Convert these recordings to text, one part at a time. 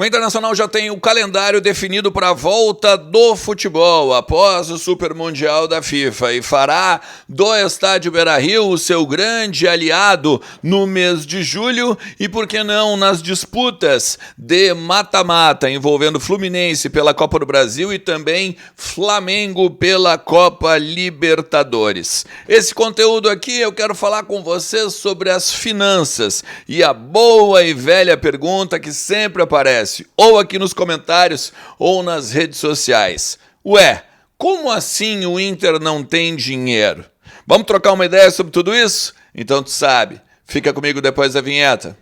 O Internacional já tem o calendário definido para a volta do futebol após o Super Mundial da FIFA e fará do Estádio Beira-Rio o seu grande aliado no mês de julho e, por que não, nas disputas de mata-mata envolvendo Fluminense pela Copa do Brasil e também Flamengo pela Copa Libertadores. Esse conteúdo aqui eu quero falar com vocês sobre as finanças e a boa e velha pergunta que sempre aparece ou aqui nos comentários ou nas redes sociais. Ué, como assim o Inter não tem dinheiro? Vamos trocar uma ideia sobre tudo isso? Então tu sabe, fica comigo depois da vinheta.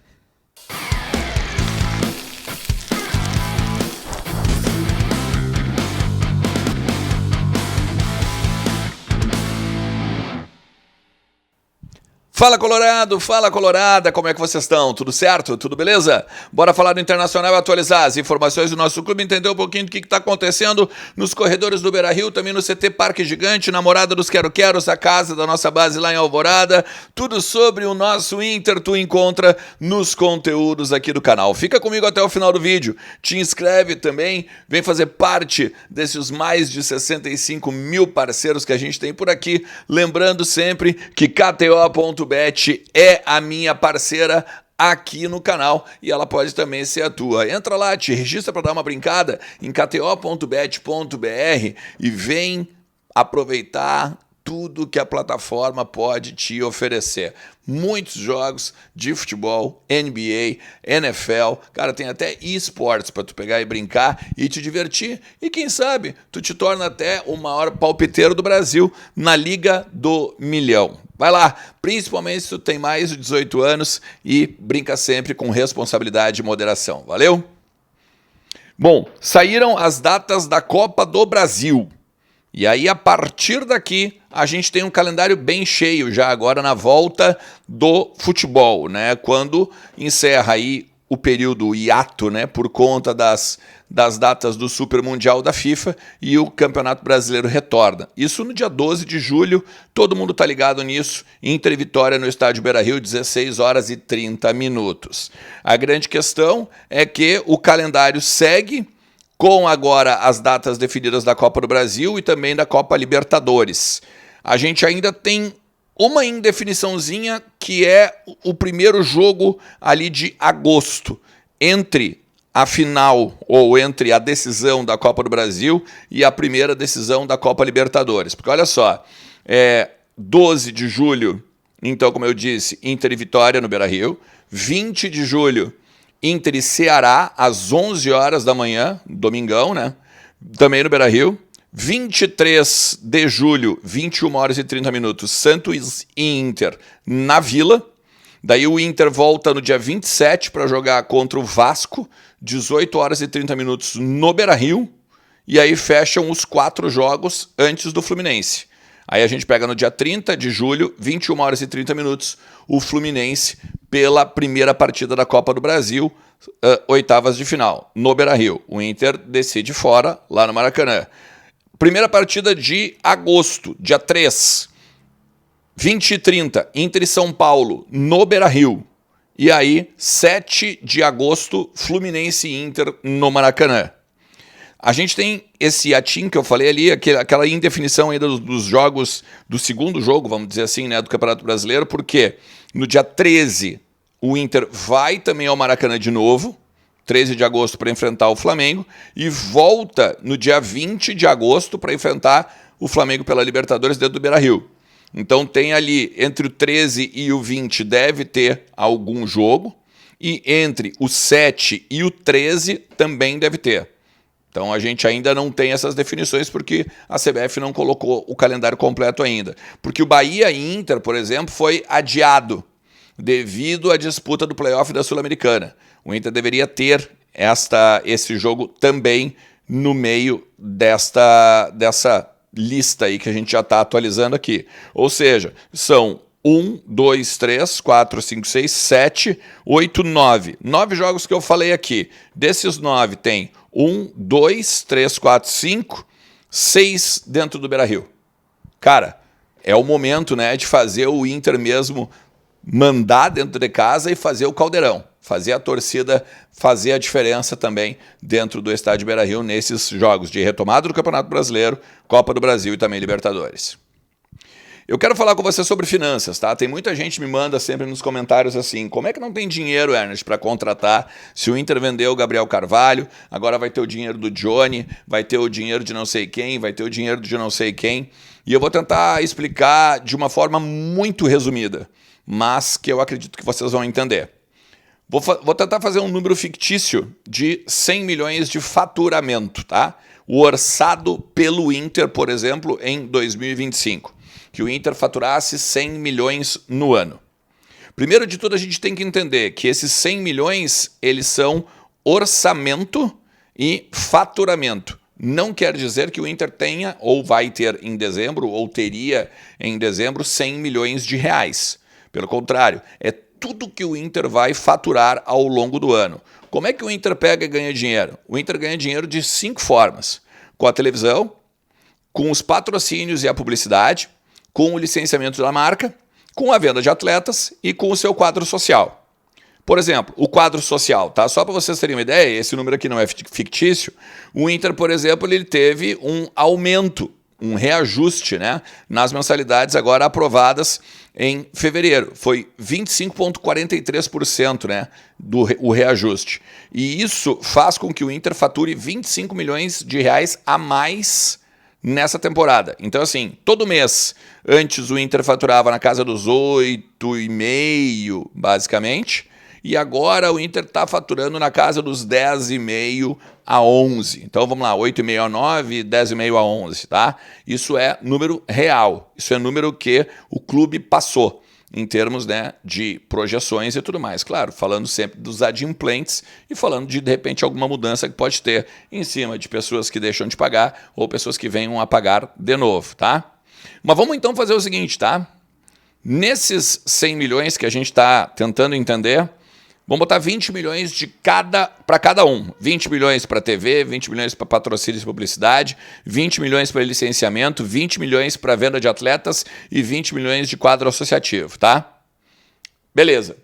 Fala Colorado, fala Colorada, como é que vocês estão? Tudo certo? Tudo beleza? Bora falar do Internacional e atualizar as informações do nosso clube, entender um pouquinho do que está acontecendo nos corredores do Beira-Rio, também no CT Parque Gigante, na Morada dos Quero-Queros, a casa da nossa base lá em Alvorada. Tudo sobre o nosso Inter tu encontra nos conteúdos aqui do canal. Fica comigo até o final do vídeo, te inscreve também, vem fazer parte desses mais de 65 mil parceiros que a gente tem por aqui. Lembrando sempre que KTO.bet é a minha parceira aqui no canal e ela pode também ser a tua. Entra lá, te registra para dar uma brincada em kto.bet.br e vem aproveitar tudo que a plataforma pode te oferecer. Muitos jogos de futebol, NBA, NFL, cara, tem até esportes para tu pegar e brincar e te divertir. E quem sabe, tu te torna até o maior palpiteiro do Brasil na Liga do Milhão. Vai lá, principalmente se tu tem mais de 18 anos e brinca sempre com responsabilidade e moderação. Valeu? Bom, saíram as datas da Copa do Brasil. E aí, a partir daqui, a gente tem um calendário bem cheio já agora na volta do futebol, né? Quando encerra aí o período hiato, né? Por conta das datas do Super Mundial da FIFA e o Campeonato Brasileiro retorna. Isso no dia 12 de julho, todo mundo tá ligado nisso. Inter e Vitória no Estádio Beira-Rio, 16 horas e 30 minutos. A grande questão é que o calendário segue com agora as datas definidas da Copa do Brasil e também da Copa Libertadores. A gente ainda tem uma indefiniçãozinha que é o primeiro jogo ali de agosto, entre a final ou entre a decisão da Copa do Brasil e a primeira decisão da Copa Libertadores. Porque olha só, 12 de julho, então como eu disse, Inter e Vitória no Beira-Rio, 20 de julho, Inter e Ceará, às 11 horas da manhã, domingão, né? Também no Beira-Rio. 23 de julho, 21 horas e 30 minutos, Santos e Inter na Vila. Daí o Inter volta no dia 27 para jogar contra o Vasco, 18 horas e 30 minutos no Beira-Rio. E aí fecham os 4 jogos antes do Fluminense. Aí a gente pega no dia 30 de julho, 21 horas e 30 minutos, o Fluminense pela primeira partida da Copa do Brasil, oitavas de final, no Beira-Rio. O Inter decide fora, lá no Maracanã. Primeira partida de agosto, dia 3, 20 e 30, Inter e São Paulo, no Beira-Rio. E aí, 7 de agosto, Fluminense e Inter no Maracanã. A gente tem esse atim que eu falei ali, aquela indefinição ainda dos jogos, do segundo jogo, vamos dizer assim, né, do Campeonato Brasileiro, porque no dia 13 o Inter vai também ao Maracanã de novo, 13 de agosto para enfrentar o Flamengo, e volta no dia 20 de agosto para enfrentar o Flamengo pela Libertadores dentro do Beira-Rio. Então tem ali, entre o 13 e o 20 deve ter algum jogo, e entre o 7 e o 13 também deve ter. Então a gente ainda não tem essas definições porque a CBF não colocou o calendário completo ainda. Porque o Bahia e Inter, por exemplo, foi adiado devido à disputa do playoff da Sul-Americana. O Inter deveria ter esse jogo também no meio dessa lista aí que a gente já está atualizando aqui. Ou seja, são 1, 2, 3, 4, 5, 6, 7, 8, 9. 9 jogos que eu falei aqui. Desses 9 tem 1, 2, 3, 4, 5, 6 dentro do Beira-Rio. Cara, é o momento, né, de fazer o Inter mesmo mandar dentro de casa e fazer o caldeirão. fazer a torcida fazer a diferença também dentro do estádio Beira-Rio nesses jogos de retomada do Campeonato Brasileiro, Copa do Brasil e também Libertadores. Eu quero falar com você sobre finanças, tá? Tem muita gente que me manda sempre nos comentários assim, como é que não tem dinheiro, Ernest, para contratar? Se o Inter vendeu o Gabriel Carvalho, agora vai ter o dinheiro do Johnny, vai ter o dinheiro de não sei quem, vai ter o dinheiro de não sei quem. E eu vou tentar explicar de uma forma muito resumida, mas que eu acredito que vocês vão entender. Vou tentar fazer um número fictício de 100 milhões de faturamento, tá? O orçado pelo Inter, por exemplo, em 2025. Que o Inter faturasse 100 milhões no ano. Primeiro de tudo, a gente tem que entender que esses 100 milhões, eles são orçamento e faturamento. Não quer dizer que o Inter tenha, ou vai ter em dezembro, ou teria em dezembro, 100 milhões de reais. Pelo contrário, é tudo que o Inter vai faturar ao longo do ano. Como é que o Inter pega e ganha dinheiro? O Inter ganha dinheiro de 5 formas. Com a televisão, com os patrocínios e a publicidade, com o licenciamento da marca, com a venda de atletas e com o seu quadro social. Por exemplo, o quadro social, tá? Só para vocês terem uma ideia, esse número aqui não é fictício. O Inter, por exemplo, ele teve um aumento, um reajuste, né, nas mensalidades agora aprovadas em fevereiro. Foi 25,43%, né, o reajuste. E isso faz com que o Inter fature 25 milhões de reais a mais nessa temporada. Então, assim, todo mês, antes o Inter faturava na casa dos 8,5, basicamente, e agora o Inter está faturando na casa dos 10,5 a 11. Então, vamos lá, 8,5 a 9, 10,5 a 11, tá? Isso é número real, isso é número que o clube passou em termos, né, de projeções e tudo mais. Claro, falando sempre dos adimplentes e falando de repente, alguma mudança que pode ter em cima de pessoas que deixam de pagar ou pessoas que venham a pagar de novo, tá? Mas vamos então fazer o seguinte, tá? Nesses 100 milhões que a gente está tentando entender, vamos botar 20 milhões para cada um. 20 milhões para TV, 20 milhões para patrocínios e publicidade, 20 milhões para licenciamento, 20 milhões para venda de atletas e 20 milhões de quadro associativo, tá? Beleza.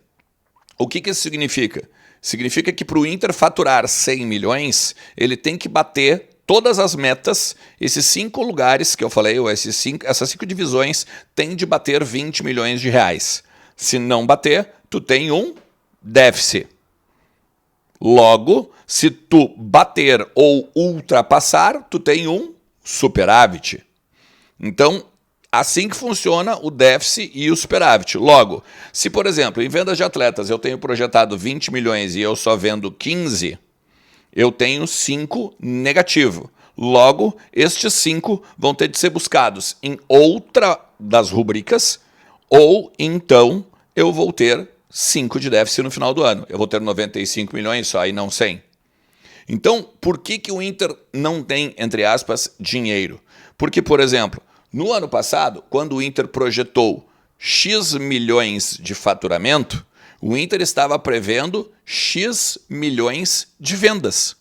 O que isso significa? Significa que para o Inter faturar 100 milhões, ele tem que bater todas as metas, esses 5 lugares que eu falei, ou essas 5 divisões, têm de bater 20 milhões de reais. Se não bater, tu tem um déficit. Logo, se tu bater ou ultrapassar, tu tem um superávit. Então, assim que funciona o déficit e o superávit. Logo, se, por exemplo, em vendas de atletas eu tenho projetado 20 milhões e eu só vendo 15, eu tenho 5 negativo. Logo, estes 5 vão ter de ser buscados em outra das rubricas, ou então eu vou ter 5 de déficit no final do ano. Eu vou ter 95 milhões só e não 100. Então, por que o Inter não tem, entre aspas, dinheiro? Porque, por exemplo, no ano passado, quando o Inter projetou X milhões de faturamento, o Inter estava prevendo X milhões de vendas.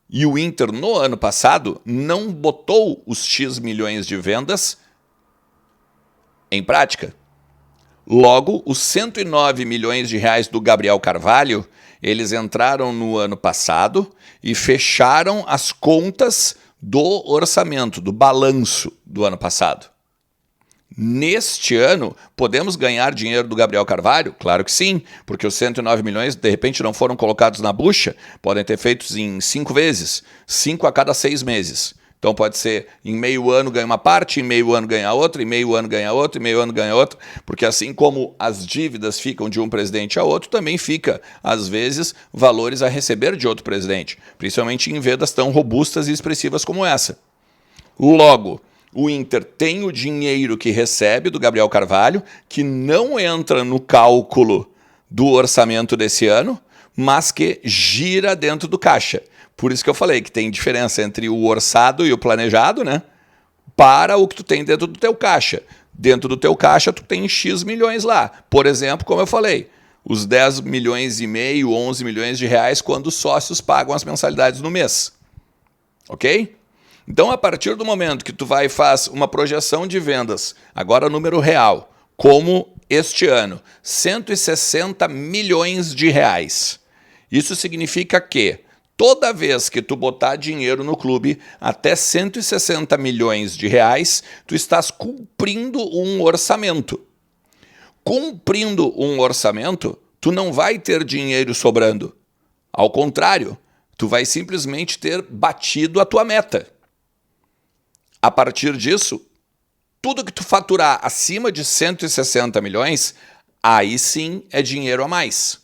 E o Inter, no ano passado, não botou os X milhões de vendas em prática. Logo, os 109 milhões de reais do Gabriel Carvalho, eles entraram no ano passado e fecharam as contas do orçamento, do balanço do ano passado. Neste ano, podemos ganhar dinheiro do Gabriel Carvalho? Claro que sim, porque os 109 milhões, de repente, não foram colocados na bucha, podem ter feitos em 5 vezes, 5 a cada 6 meses. Então pode ser em meio ano ganha uma parte, em meio ano ganha outra, em meio ano ganha outra, em meio ano ganha outra, porque assim como as dívidas ficam de um presidente a outro, também fica, às vezes, valores a receber de outro presidente, principalmente em vendas tão robustas e expressivas como essa. Logo, o Inter tem o dinheiro que recebe do Gabriel Carvalho, que não entra no cálculo do orçamento desse ano, mas que gira dentro do caixa. Por isso que eu falei que tem diferença entre o orçado e o planejado, né? Para o que tu tem dentro do teu caixa. Dentro do teu caixa, tu tem X milhões lá. Por exemplo, como eu falei, os 10 milhões e meio, 11 milhões de reais quando os sócios pagam as mensalidades no mês. Ok? Então, a partir do momento que tu vai e faz uma projeção de vendas, agora número real, como este ano, 160 milhões de reais. Isso significa que toda vez que tu botar dinheiro no clube, até 160 milhões de reais, tu estás cumprindo um orçamento. Cumprindo um orçamento, tu não vai ter dinheiro sobrando. Ao contrário, tu vai simplesmente ter batido a tua meta. A partir disso, tudo que tu faturar acima de 160 milhões, aí sim é dinheiro a mais.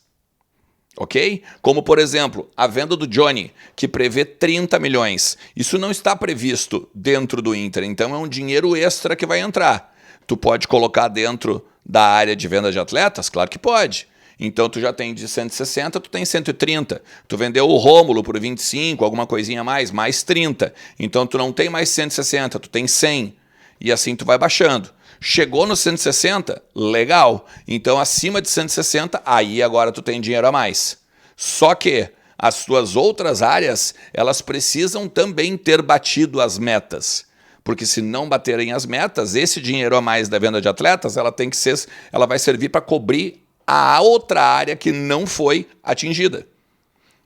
Ok? Como, por exemplo, a venda do Johnny, que prevê 30 milhões. Isso não está previsto dentro do Inter, então é um dinheiro extra que vai entrar. Tu pode colocar dentro da área de venda de atletas? Claro que pode. Então tu já tem de 160, tu tem 130. Tu vendeu o Rômulo por 25, alguma coisinha a mais 30. Então tu não tem mais 160, tu tem 100. E assim tu vai baixando. Chegou no 160, legal. Então acima de 160, aí agora tu tem dinheiro a mais. Só que as tuas outras áreas, elas precisam também ter batido as metas. Porque se não baterem as metas, esse dinheiro a mais da venda de atletas, ela vai servir para cobrir a outra área que não foi atingida.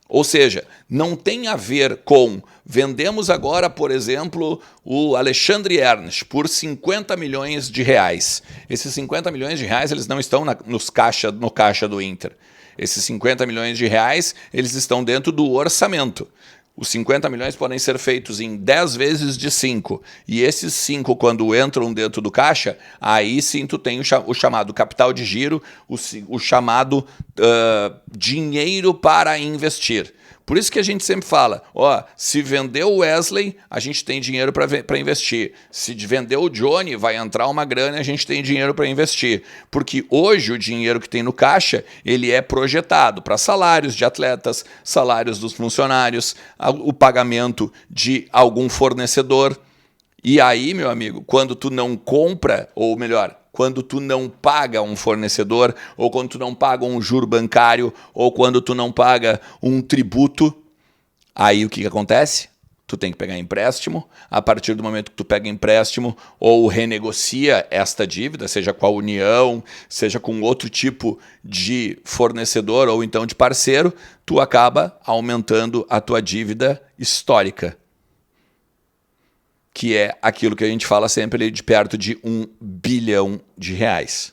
Ou seja, não tem a ver com vendemos agora, por exemplo, o Alexandre Ernst por 50 milhões de reais. Esses 50 milhões de reais eles não estão no caixa do Inter. Esses 50 milhões de reais eles estão dentro do orçamento. Os 50 milhões podem ser feitos em 10 vezes de 5. E esses 5, quando entram dentro do caixa, aí sim tu tem o chamado capital de giro, o chamado dinheiro para investir. Por isso que a gente sempre fala, se vender o Wesley, a gente tem dinheiro para investir. Se vender o Johnny, vai entrar uma grana e a gente tem dinheiro para investir. Porque hoje o dinheiro que tem no caixa, ele é projetado para salários de atletas, salários dos funcionários, o pagamento de algum fornecedor. E aí, meu amigo, quando tu não compra, ou melhor, quando tu não paga um fornecedor, ou quando tu não paga um juro bancário, ou quando tu não paga um tributo, aí o que acontece? Tu tem que pegar empréstimo. A partir do momento que tu pega empréstimo ou renegocia esta dívida, seja com a União, seja com outro tipo de fornecedor ou então de parceiro, tu acaba aumentando a tua dívida histórica, que é aquilo que a gente fala sempre ali de perto de 1 bilhão de reais.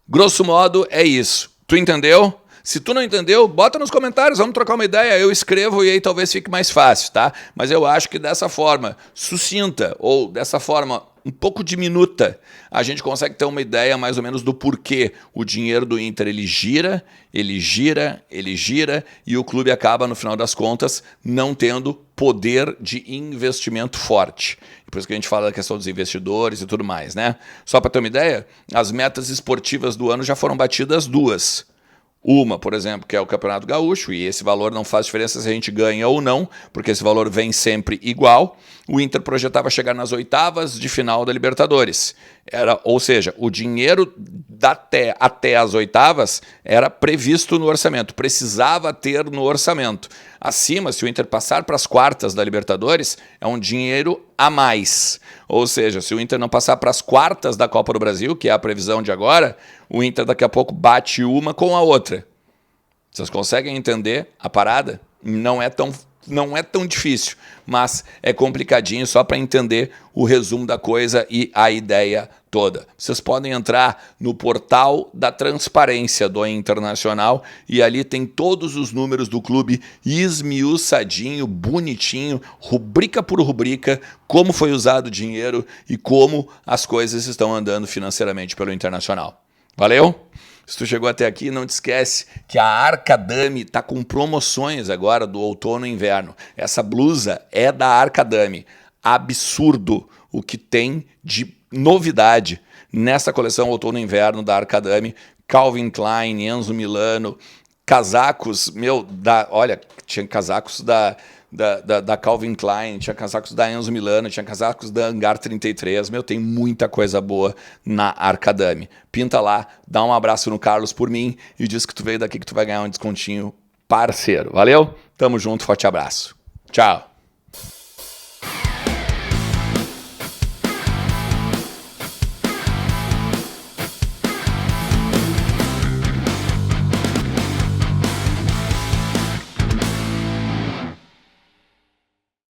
Grosso modo, é isso. Tu entendeu? Se tu não entendeu, bota nos comentários, vamos trocar uma ideia, eu escrevo e aí talvez fique mais fácil, tá? Mas eu acho que dessa forma sucinta ou dessa forma um pouco diminuta, a gente consegue ter uma ideia mais ou menos do porquê o dinheiro do Inter ele gira e o clube acaba, no final das contas, não tendo poder de investimento forte. Por isso que a gente fala da questão dos investidores e tudo mais, né? Só para ter uma ideia, as metas esportivas do ano já foram batidas 2. Uma, por exemplo, que é o Campeonato Gaúcho, e esse valor não faz diferença se a gente ganha ou não, porque esse valor vem sempre igual. O Inter projetava chegar nas oitavas de final da Libertadores. Ou seja, o dinheiro até as oitavas era previsto no orçamento, precisava ter no orçamento. Acima, se o Inter passar para as quartas da Libertadores, é um dinheiro a mais. Ou seja, se o Inter não passar para as quartas da Copa do Brasil, que é a previsão de agora, o Inter daqui a pouco bate uma com a outra. Vocês conseguem entender a parada? Não é tão difícil, mas é complicadinho só para entender o resumo da coisa e a ideia toda. Vocês podem entrar no portal da transparência do Internacional e ali tem todos os números do clube esmiuçadinho, bonitinho, rubrica por rubrica, como foi usado o dinheiro e como as coisas estão andando financeiramente pelo Internacional. Valeu? Se tu chegou até aqui, não te esquece que a Arcadame está com promoções agora do outono e inverno. Essa blusa é da Arcadame. Absurdo o que tem de novidade nessa coleção outono e inverno da Arcadame. Calvin Klein, Enzo Milano, casacos, olha, tinha casacos da Calvin Klein, tinha casacos da Enzo Milano, tinha casacos da Hangar 33, tem muita coisa boa na Arcadame. Pinta lá, dá um abraço no Carlos por mim e diz que tu veio daqui que tu vai ganhar um descontinho parceiro. Valeu? Tamo junto, forte abraço. Tchau.